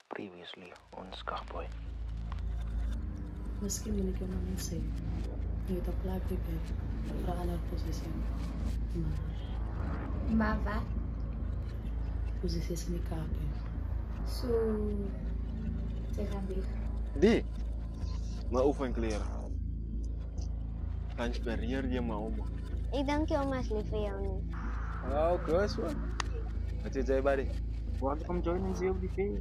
Previously on Scarboy. Meski milik yung namin sa'yo, hindi ito pala prepare para alam posisi Mava? posisi sa ni Kape. So, terapi. Di, maoefenen kleren. Inspireer je me om. Ik dank je oma lief voor jou nu. Oh, kus man. Wat zit jij buddy? Want to come join in Zee of the Fair?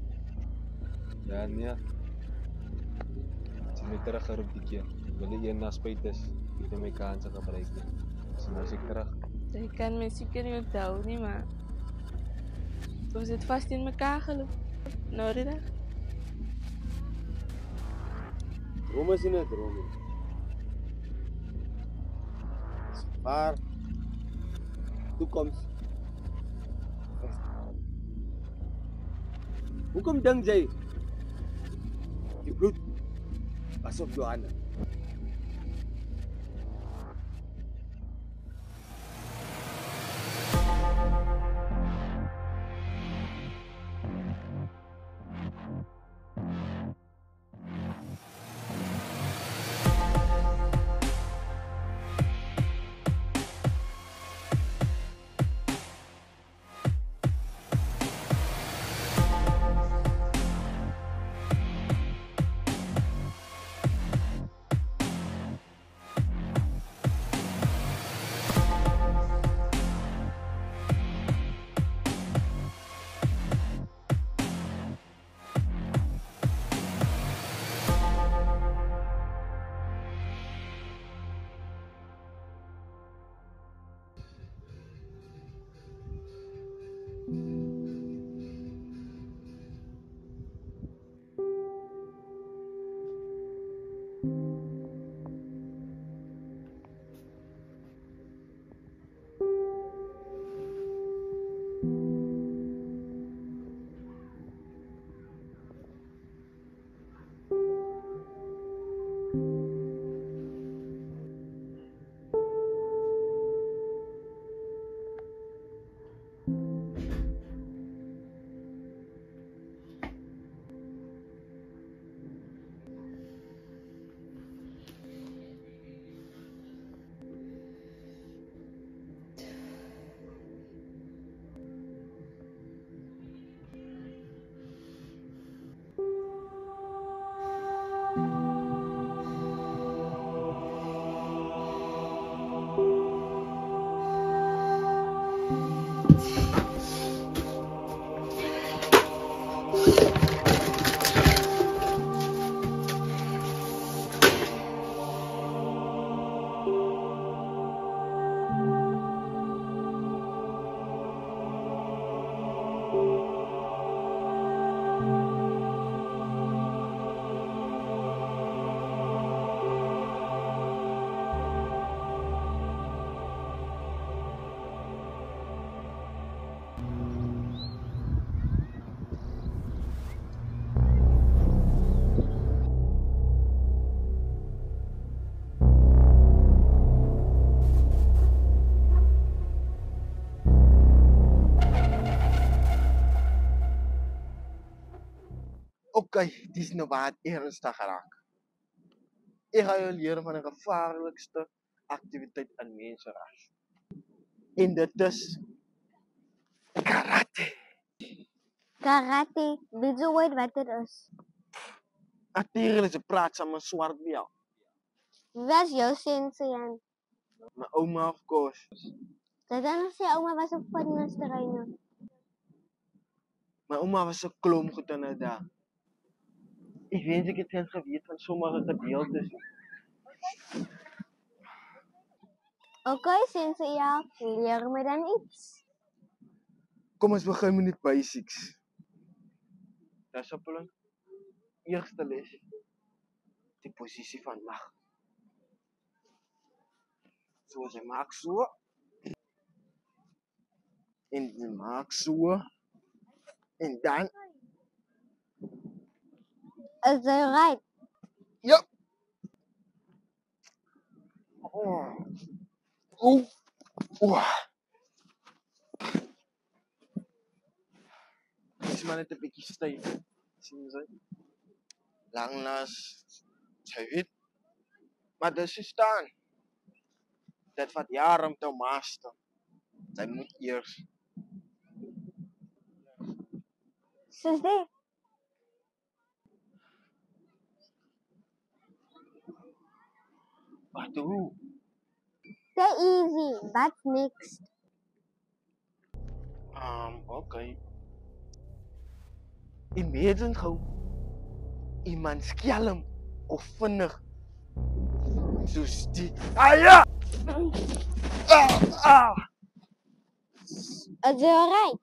Ja, nee. Als je terug gaat op die keer, wil je na spijt is, ik heb mijn kansen gebruiken. Dus nou zit ik terug. Ik kan me zeker niet onthouden, nie, maar we zitten vast in elkaar gelopen. Nou, Rida. Dromen is niet dromen. Maar toekomst. Hoekom dink jy die bloed was op jou hande? Oké, het is nou wat ernstig geraakt. Ik ga je leren van de gevaarlijkste activiteit in mensenras. En dit is karate. Karate, weet je ooit wat het is? Natuurlijk, ze praat samen zwart bel. Wie was jouw sensei aan? Mijn oma of course. Dat dan nog zei oma was op fitnessterrein. Mijn oma was een klom goed aan het daar. Ik weet ik het geen geweten van sommige gedeeltes. Oké, sensei, ja, leer me dan iets. Kom eens beginnen met die basics. Discipline. Eerste les. Die positie van macht. So, ze maakt zo. En ze maakt zo. En dan. Is dat right? Ja. Oh. Oeh. Oeh. Het is maar net een beetje stijf. sien sy. Lanklaas, sy weet, maar dis sy staan. Dit vat jare om te master. Sy moet eers. Soos dit. Wat hoe? Stay easy. What's next? Okay. Imagine gou iemand skelm of vinnig soos die. Ja! Is jy alright?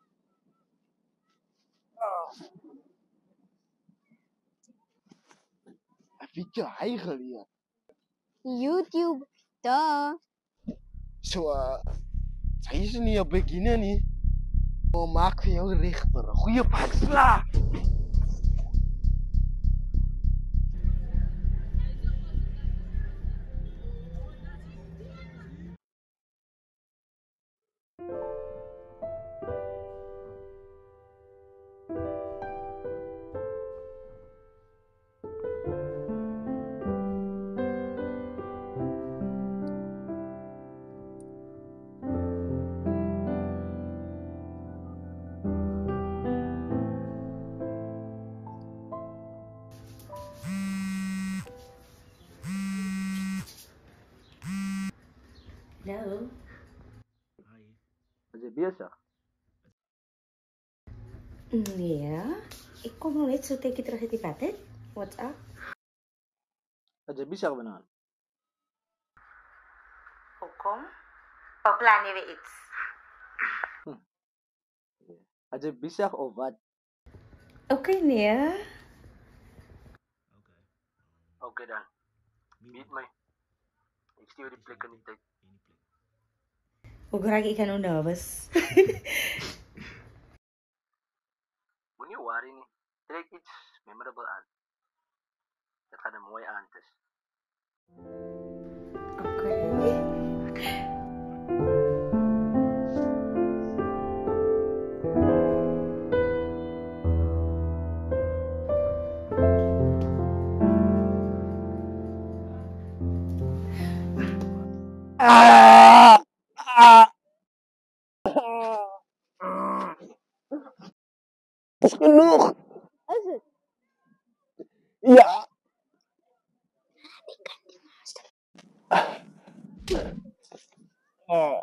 Ek weet jy hy geleer. YouTube. Duh. So, sy is nie 'n beginner nie. Maar maak vir jou reg vir 'n goeie pak slaag. Hallo? Is jy besig? Nee, ek kom nog net so tikkie terug uit die pad, hè? What's up? Is jy besig vanaand? Hoekom? Beplan jy weer iets? Is jy besig of wat? Okay, nee. Okay dan. Meet my. Ek stuur die plek in die tyd. Hoe raak ek nou nervous? Moenie worry nie. Trek iets memorable aan. Dit gaan 'n mooi aand is. Okay. Dis genoeg. Is dit? Ja. Oh.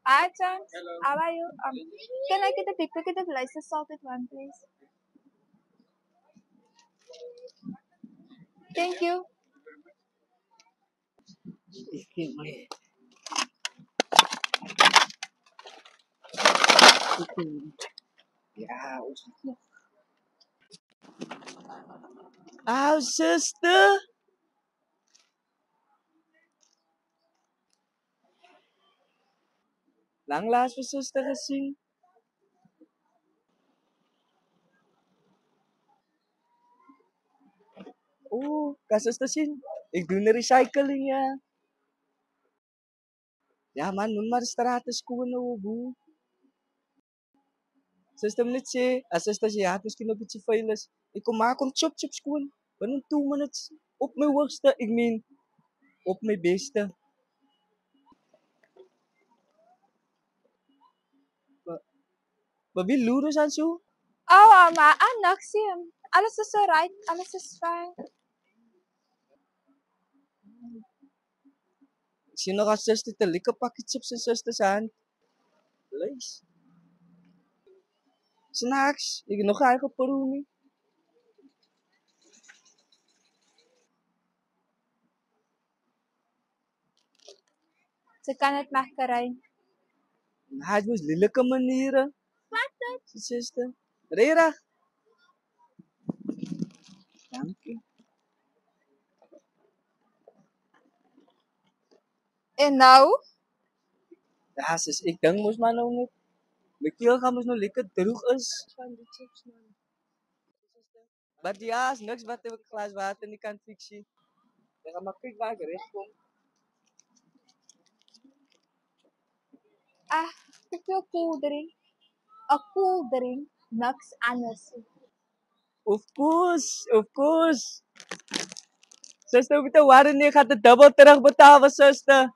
Hi, Chance. How are you? Can I get a pick of license salted one, please? Thank you. Ja, ons het nog. Oh, sister. Langlaas vir suster gesien. Kan suster sien? Ek doen recycling ja. Ja man, noem maar straat skoon nou boe. Suster moet net sê, as suster sê ja, miskien nog ietsie vuil is. Ek kom maak hom chop skoon. Binne 2 minutes op my hoogste, ek meen op my beste. Maar wie loer ons aan so? Oh, maar niks. Alles is alright. Alles is fine. Ik zie nog als zuster te likken pakjes op zijn zusters hand. Lees. S'nachts, ik heb nog eigen peroenie. Ze kan het makkerijn. Hij was lelijke manieren. Wat het? Zijn zuster. Rera. Dank je. En nou? Ja, zus, ik denk moest maar nou niet. Mijn keel gaan moest nog lekker droog is. Van die chips, man. Maar ja, is niks wat ik glas water niet kan fixen. Dan ga maar kijken waar ik recht kom. Ah, te veel koeldering. Een koeldering, niks anders. Of course. Zuster, hoef je te waren niet, gaat de dubbel terugbetalen, zuster.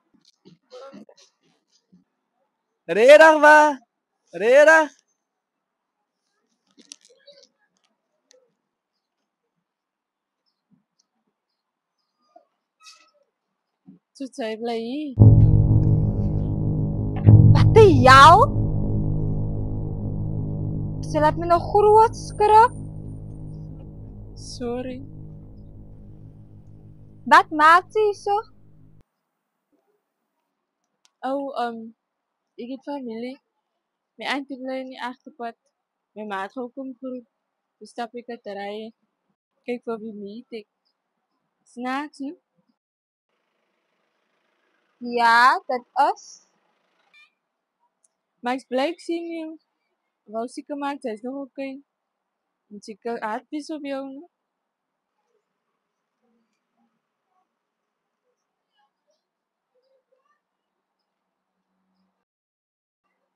Rera, wa? Rera. Toen zei ik, blij hier. Wat de jou? Ze laat me nog groot skrap. Sorry. Wat maakt ze zo? Oh, ik heb familie. Mijn auntie blijft in die achterpad. Mijn maat gaat ook omgroep. Dus stap ik uit de rijden. Kijk voor wie meet ik. S'nachts, hè? Ja, dat is. Maar ik blijf zien, joh. Wel zieke maakt, hij is nog oké. Een zieke aardvis op jou, hè?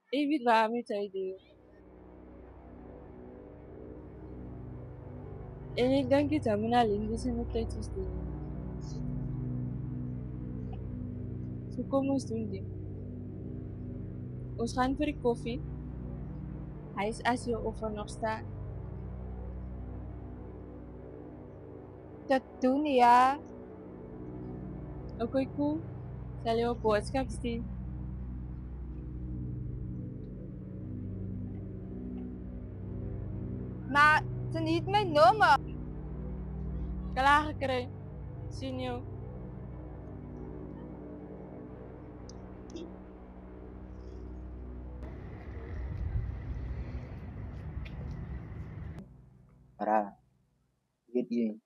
Ik weet waarom hij doet. En ik denk dat hij me alleen dus in de tijd is doen. Zo komen we doen die. Ons gaan voor de koffie. Hij is als je over nog staat. Dat doen, ja. Oké, cool. Zal je op boodschap zien? Maar ze niet mijn nummer. Klaar gekregen. Zie je. Ra. Weet je.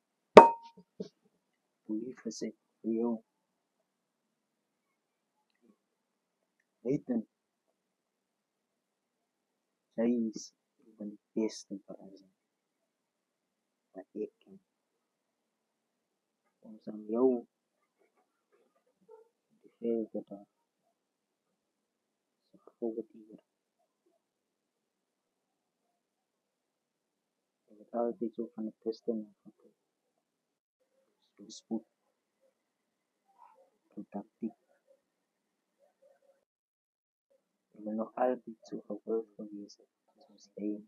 Hoe lief is het voor jou? Weten. Zij is de beste verrassing. Wat ik ken. Om aan jou te geven dat ze gevolgd hier. Ik heb altijd zo van het testen van spoed, tactiek. Ik ben nog altijd zo gewild geweest. Zoals hij.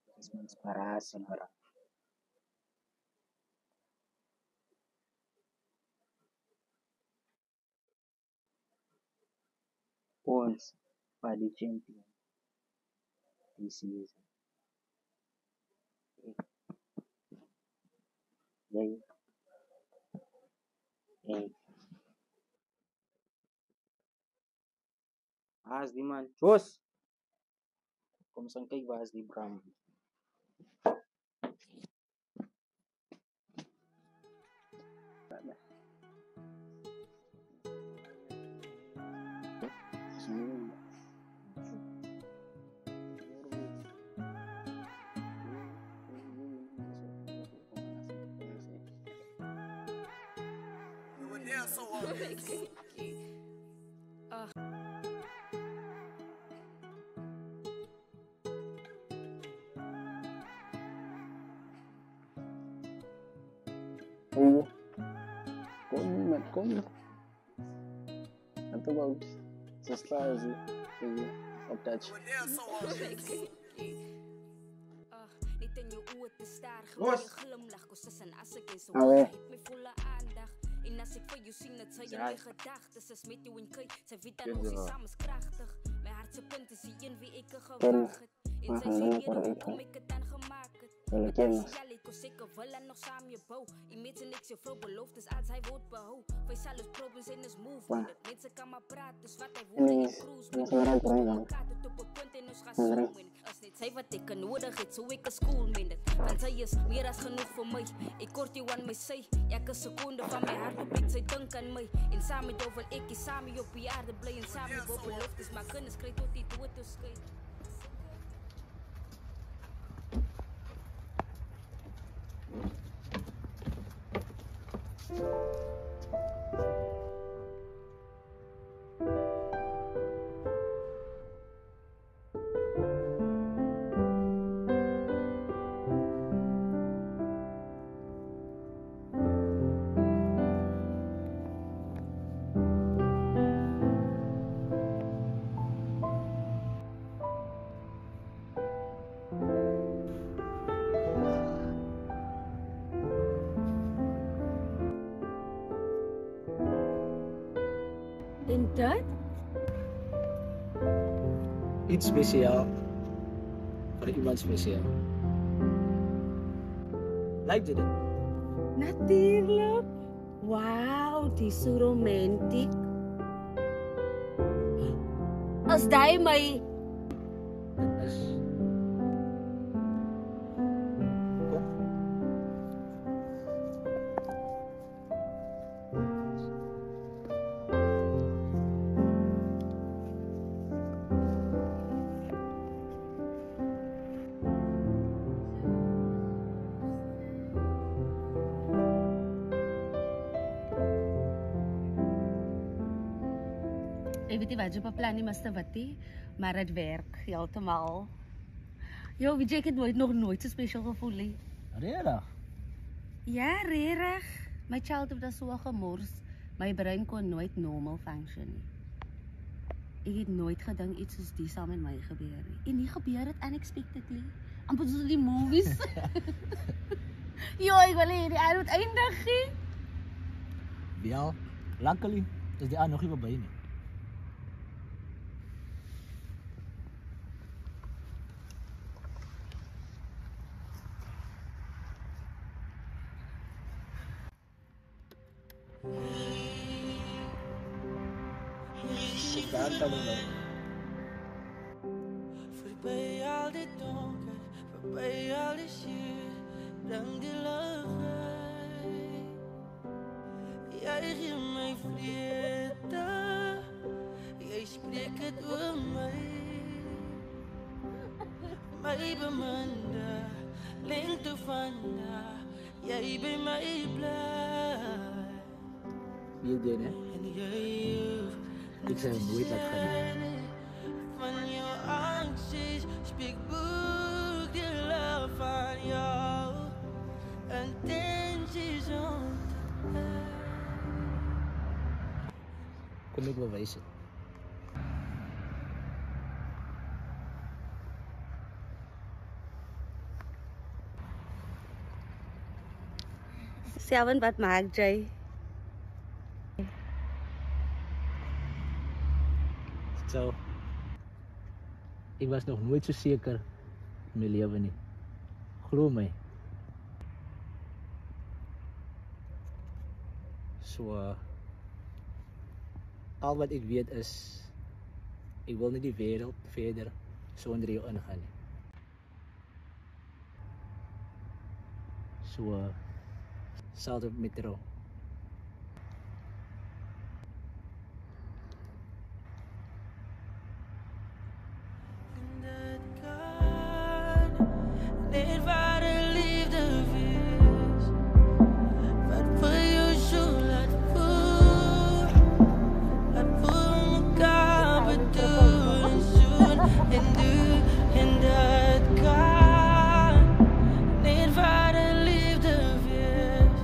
Dat is mijn inspiratie, maar ons bij de champion this season. Jij, waar is die man? Jos! Kom eens aan kijken, waar is die Bram? Kom. En toen ook. Ze is klaar, zie. Op touch. Los! Allee. En as ek vir jou sien dat sy in my gedagtes is met jou en kyk, sy weet dan Ken ons jy is haar? saam is kragtig. My hart se punt is die een wie ek gewag het. En sy sê hier kom ek het dan gemaak het. Hulle ken ons. Ja, ek kos ek wil en nog saam jou bou. En met sy niks jou vrou beloftes als hy word behou. Wij zal ons problems en ons move with it. Mensen kan maar praten, dus wat hij En woord in die je cruise is with maar it. uit brengen. Elkaar tot op een punt en ons gaan zoom in it. Als net zij wat ik kan nodig het, zo ik een school met it. Want zij is meer als genoeg voor mij. Ik kort jou aan my sy. Elke seconde van mijn hart op ik, zij denk aan mij. En samen met jou wil ik, samen op je aarde blij. En samen op beloftes, maar kennis krijg tot die dood te schijt. En dat? Iets speciaal. Voor iemand speciaal. Lijkt je dat? Natuurlijk. Wauw, die is zo romantiek. Als jij mij... Dat is... Kom. Ik weet niet wat je beplan niet moest weten, maar het werkt helemaal. Yo, weet je, ik heb nog nooit zo speciaal gevoel. He. Rera. Ja, rerig. Mijn childhood was zo gemors. Mijn brein kon nooit normal functionen. Ik heb nooit gedacht iets zoals die samen met mij gebeuren. En die gebeurt het unexpectedly. Amper zoals die movies. Yo, ik wil hier die aan het eindigen. Wel, luckily is die aan nog niet bij me. Daar kan ik wel. Voorbij al dit donker, voorbij al die shit, breng die lucht uit. Jij geeft mij vrede, jij spreekt het oor mij. Mij beminde, lengte vandaag, jij bij mij blij. Wie deed hè? En jij Ik zou hem nooit laten gaan. van jouw acties, spreek boek die love van jou. Intenties om te Kom ik bewijzen. Seven, wat maak jij? Zo. Ik was nog nooit zo zeker in mijn leven niet. Geloof mij. Zo. Al wat ik weet is, ik wil niet die wereld verder zonder jou ingaan. Zo. Zal het met jou. Dit waar de liefde is, wat voor jou zo laat voelen elkaar bedoelen, zoen en doen en dat kan. Dit waar de liefde is.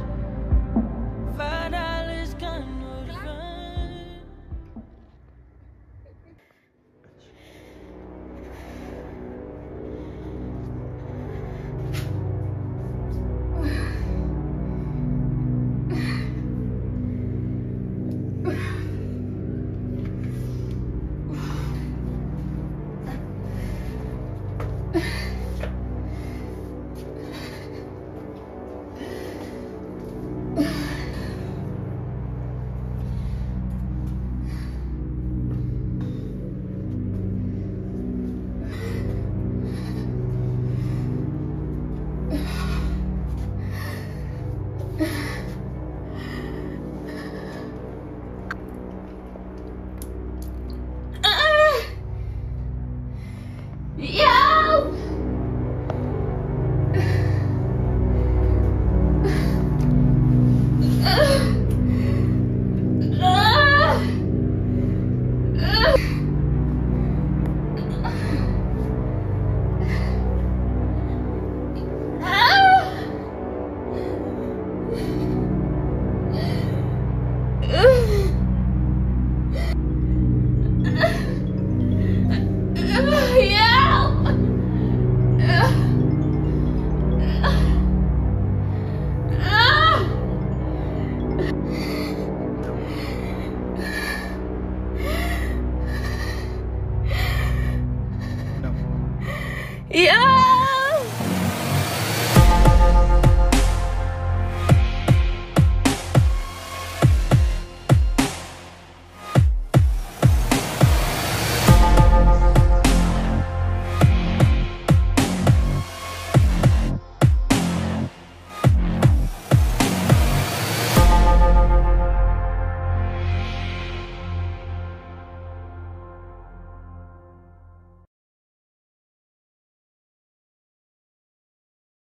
Ja!